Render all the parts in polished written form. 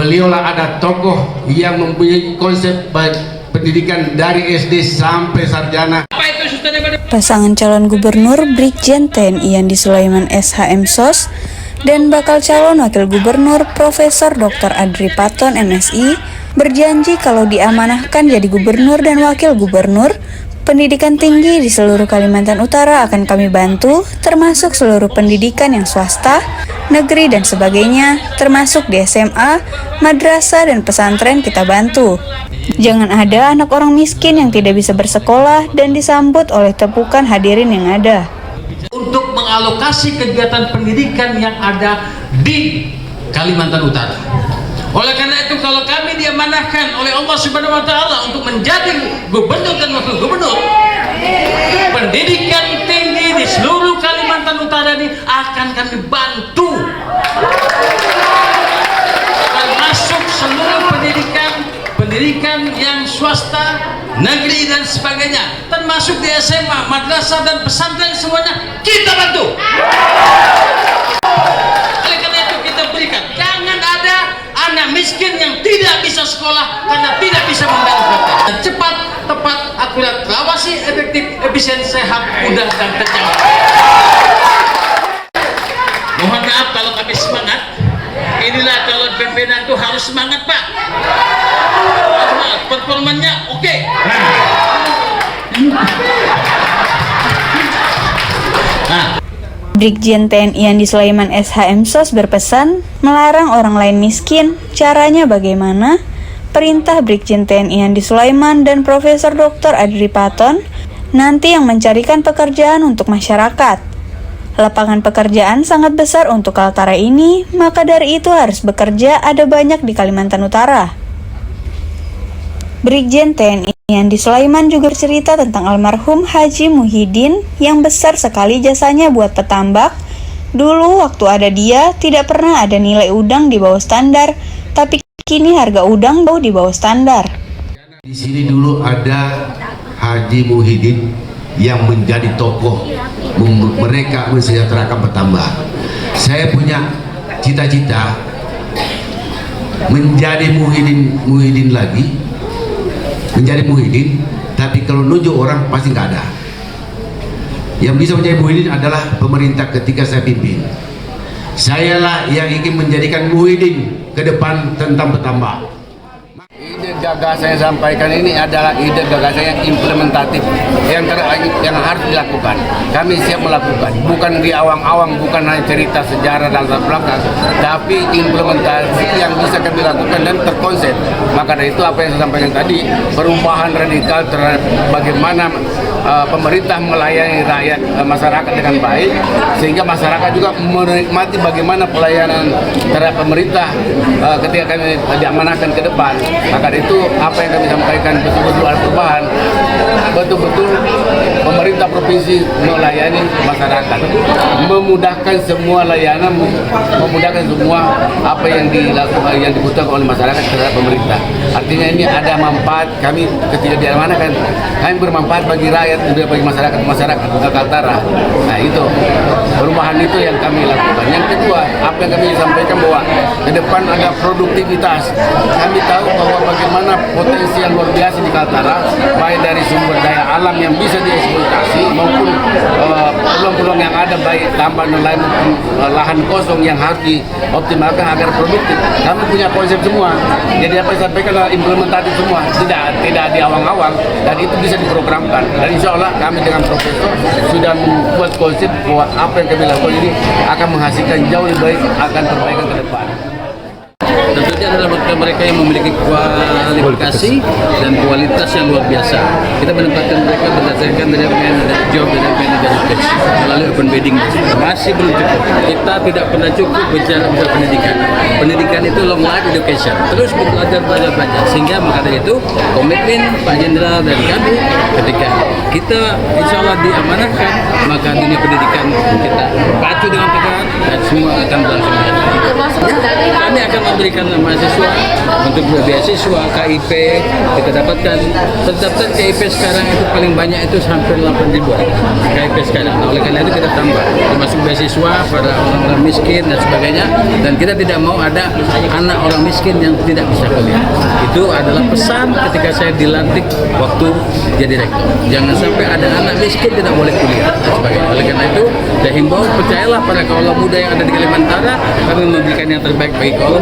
beliaulah ada tokoh yang mempunyai konsep pendidikan dari SD sampai sarjana. Pasangan calon gubernur Brigjen TNI Andi Sulaiman SHM SOS dan bakal calon wakil gubernur Profesor Dr. Adri Paton MSI berjanji kalau diamanahkan jadi gubernur dan wakil gubernur, pendidikan tinggi di seluruh Kalimantan Utara akan kami bantu, termasuk seluruh pendidikan yang swasta, negeri dan sebagainya, termasuk di SMA, madrasah dan pesantren kita bantu. Jangan ada anak orang miskin yang tidak bisa bersekolah dan disambut oleh tepukan hadirin yang ada. Untuk mengalokasi kegiatan pendidikan yang ada di Kalimantan Utara. Oleh karena itu, kalau kami diamanahkan oleh Allah Subhanahu wa taala untuk menjadi gubernur dan wakil gubernur, pendidikan tinggi di seluruh Kalimantan Utara ini akan kami bantu. Termasuk seluruh pendidikan yang swasta, negeri dan sebagainya, termasuk di SMA, madrasah dan pesantren, semuanya kita bantu. Oleh karena itu kita berikan, jangan ada anak miskin yang tidak bisa sekolah karena tidak bisa membayar zakat. Cepat, tepat, akurat, terawasi, efektif, efisien, sehat, mudah dan terjangkau. Mohon maaf kalau kami semangat. Inilah calon pimpinan itu harus semangat, Pak. Performanya oke. Brigjen TNI Andi Sulaiman SHM SOS berpesan melarang orang lain miskin. Caranya bagaimana? Perintah Brigjen TNI Andi Sulaiman dan Profesor Dr. Adri Paton nanti yang mencarikan pekerjaan untuk masyarakat. Lapangan pekerjaan sangat besar untuk Kaltara ini, maka dari itu harus bekerja ada banyak di Kalimantan Utara. Brigjen TNI Andi Sulaiman juga bercerita tentang almarhum Haji Muhyiddin yang besar sekali jasanya buat petambak. Dulu waktu ada dia, tidak pernah ada nilai udang di bawah standar, tapi kini harga udang jauh di bawah standar. Di sini dulu ada Haji Muhyiddin yang menjadi tokoh mereka mensejahterakan petambak. Saya punya cita-cita menjadi Muhyiddin lagi, menjadi Muhyiddin, tapi kalau nunjuk orang pasti nggak ada. Yang bisa menjadi Muhyiddin adalah pemerintah ketika saya pimpin. Sayalah yang ingin menjadikan Muhyiddin ke depan tentang petambak. Ide gagasan saya sampaikan ini adalah ide gagasan yang implementatif, yang harus dilakukan. Kami siap melakukan, bukan di awang-awang, bukan hanya cerita sejarah dan latar belakang, tapi implementasi yang bisa kami lakukan dan terkonsep. Maka dari itu apa yang saya sampaikan tadi, perubahan radikal terhadap bagaimana pemerintah melayani rakyat masyarakat dengan baik, sehingga masyarakat juga menikmati bagaimana pelayanan terhadap pemerintah ketika kami diamanahkan ke depan. Maka itu apa yang kami sampaikan betul-betul ada perubahan, betul-betul pemerintah provinsi melayani masyarakat, memudahkan semua layanan, memudahkan semua apa yang dilakukan, yang dibutuhkan oleh masyarakat terhadap pemerintah. Artinya ini ada manfaat kami ketika diamanahkan, kami bermanfaat bagi rakyat, juga bagi masyarakat Kaltara. Nah itu perubahan itu yang kami lakukan. Yang kedua, apa yang kami sampaikan bahwa ke depan ada produktivitas. Kami tahu bahwa bagaimana potensi yang luar biasa di Kaltara, baik dari sumber daya alam yang bisa dieksploitasi maupun peluang-peluang yang ada, baik tambang nelayan maupun lahan kosong yang harus dioptimalkan agar produktif. Kami punya konsep semua. Jadi apa yang saya sampaikan adalah implementatif semua, tidak di awang-awang, dan itu bisa diprogramkan. Dan insya Allah kami dengan profesor sudah membuat konsep bahwa apa yang kami lakukan ini akan menghasilkan jauh lebih baik, akan perbaikan ke depan. Tentunya adalah mereka yang memiliki kualifikasi dan kualitas yang luar biasa. Kita menempatkan mereka berdasarkan dari job, dari education, melalui open bidding. Masih belum cukup. Kita tidak pernah cukup bicara pendidikan. Pendidikan itu long life education. Terus belajar. Sehingga maka dari itu komitmen Pak Jenderal dan kami ketika kita insya Allah diamanahkan, maka dunia pendidikan kita pacu dengan tegar dan semua akan berlangsung. Kami akan kita berikan mahasiswa untuk beasiswa KIP, kita dapatkan tetapkan KIP sekarang itu paling banyak itu hampir 8.000 KIP sekarang. Nah, oleh karena itu kita tambah termasuk beasiswa pada orang-orang miskin dan sebagainya, dan kita tidak mau ada anak orang miskin yang tidak bisa kuliah. Itu adalah pesan ketika saya dilantik waktu jadi rektor. Jangan sampai ada anak miskin tidak boleh kuliah dan sebagainya. Oleh karena itu saya himbau, percayalah pada kaula muda yang ada di Kalimantan, kami memberikan yang terbaik bagi kaula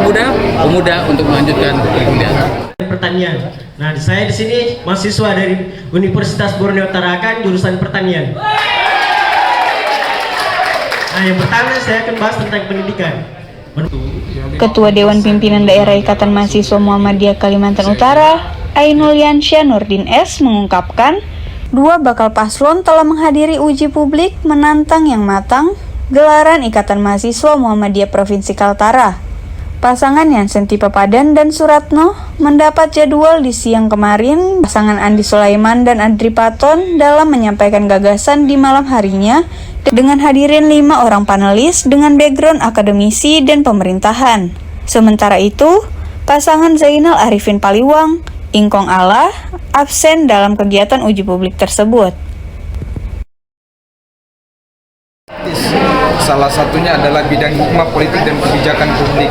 muda untuk melanjutkan perkuliahan. Pertanian. Nah, saya di sini mahasiswa dari Universitas Borneo Tarakan jurusan pertanian. Nah, yang pertama saya akan bahas tentang pendidikan. Ketua Dewan Pimpinan Daerah Ikatan Mahasiswa Muhammadiyah Kalimantan Utara, Ainul Yansyah Nurdin S. mengungkapkan, dua bakal paslon telah menghadiri uji publik menantang yang matang gelaran Ikatan Mahasiswa Muhammadiyah Provinsi Kaltara. Pasangan Yansen Papadan dan Suratno mendapat jadwal di siang kemarin pasangan Andi Sulaiman dan Adri Paton dalam menyampaikan gagasan di malam harinya dengan hadirin 5 orang panelis dengan background akademisi dan pemerintahan. Sementara itu, pasangan Zainal Arifin Paliwang, Ingkong Allah, absen dalam kegiatan uji publik tersebut. Salah satunya adalah bidang hikmah politik dan kebijakan publik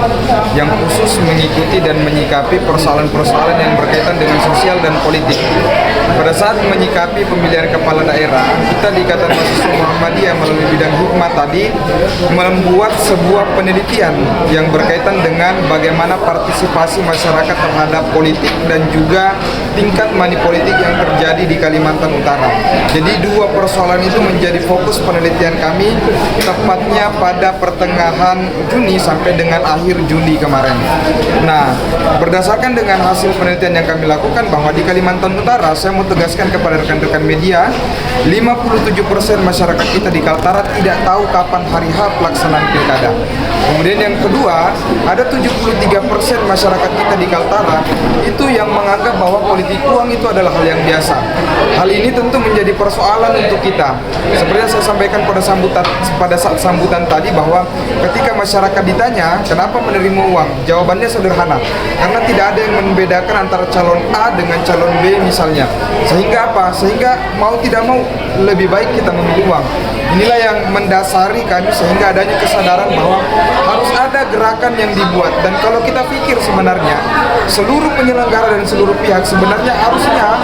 yang khusus mengikuti dan menyikapi persoalan-persoalan yang berkaitan dengan sosial dan politik. Pada saat menyikapi pemilihan kepala daerah, kita di Ikatan Mahasiswa Muhammadiyah melalui bidang hikmah tadi membuat sebuah penelitian yang berkaitan dengan bagaimana partisipasi masyarakat terhadap politik dan juga tingkat money politik yang terjadi di Kalimantan Utara. Jadi dua persoalan itu menjadi fokus penelitian kami tepatnya pada pertengahan Juni sampai dengan akhir Juli kemarin. Nah, berdasarkan dengan hasil penelitian yang kami lakukan bahwa di Kalimantan Utara, saya mau tegaskan kepada rekan-rekan media, 57% masyarakat kita di Kaltara tidak tahu kapan hari H pelaksanaan pilkada. Kemudian yang kedua, ada 73% masyarakat kita di Kaltara itu yang menganggap bahwa politik uang itu adalah hal yang biasa. Hal ini tentu menjadi persoalan untuk kita. Seperti yang saya sampaikan pada saat sambutan tadi bahwa ketika masyarakat ditanya kenapa menerima uang, jawabannya sederhana, karena tidak ada yang membedakan antara calon A dengan calon B misalnya. Sehingga apa? Sehingga mau tidak mau lebih baik kita memilih uang. Inilah yang mendasari kami sehingga adanya kesadaran bahwa harus ada gerakan yang dibuat. Dan kalau kita pikir sebenarnya seluruh penyelenggara dan seluruh pihak sebenarnya harusnya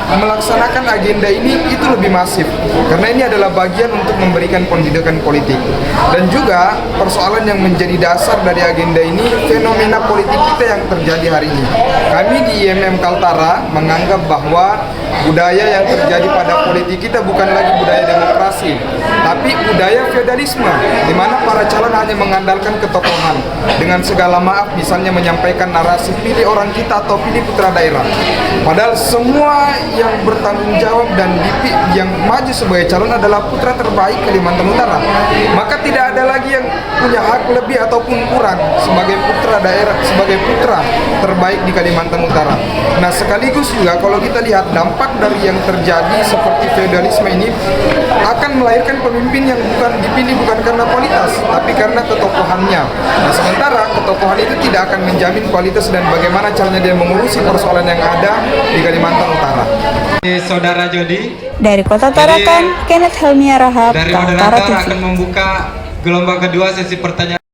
melaksanakan agenda ini itu lebih masif, karena ini adalah bagian untuk memberikan pendidikan politik. Dan juga persoalan yang menjadi dasar dari agenda ini fenomena politik kita yang terjadi hari ini. Kami di IMM Kaltara menganggap bahwa budaya yang terjadi pada politik kita bukan lagi budaya demokrasi, tapi budaya feodalisme, di mana para calon hanya mengandalkan ketokohan dengan segala maaf, misalnya menyampaikan narasi pilih orang kita atau pilih putra daerah. Padahal semua yang bertanggung jawab dan yang maju sebagai calon adalah putra terbaik Kalimantan Utara. Maka tidak ada lagi yang punya hak lebih ataupun kurang sebagai putra daerah, sebagai putra terbaik di Kalimantan Utara. Nah, sekaligus juga kalau kita lihat dampak dari yang terjadi seperti feodalisme ini akan melahirkan pemimpin yang dipilih bukan karena kualitas, tapi karena ketokohannya. Nah, sementara ketokohan itu tidak akan menjamin kualitas dan bagaimana caranya dia mengurusi persoalan yang ada di Kalimantan Utara. Saudara Jody Dari Kota Tarakan, Kenneth Helmia Rahab, dari Kaltara moderator TV. akan membuka gelombang kedua sesi pertanyaan.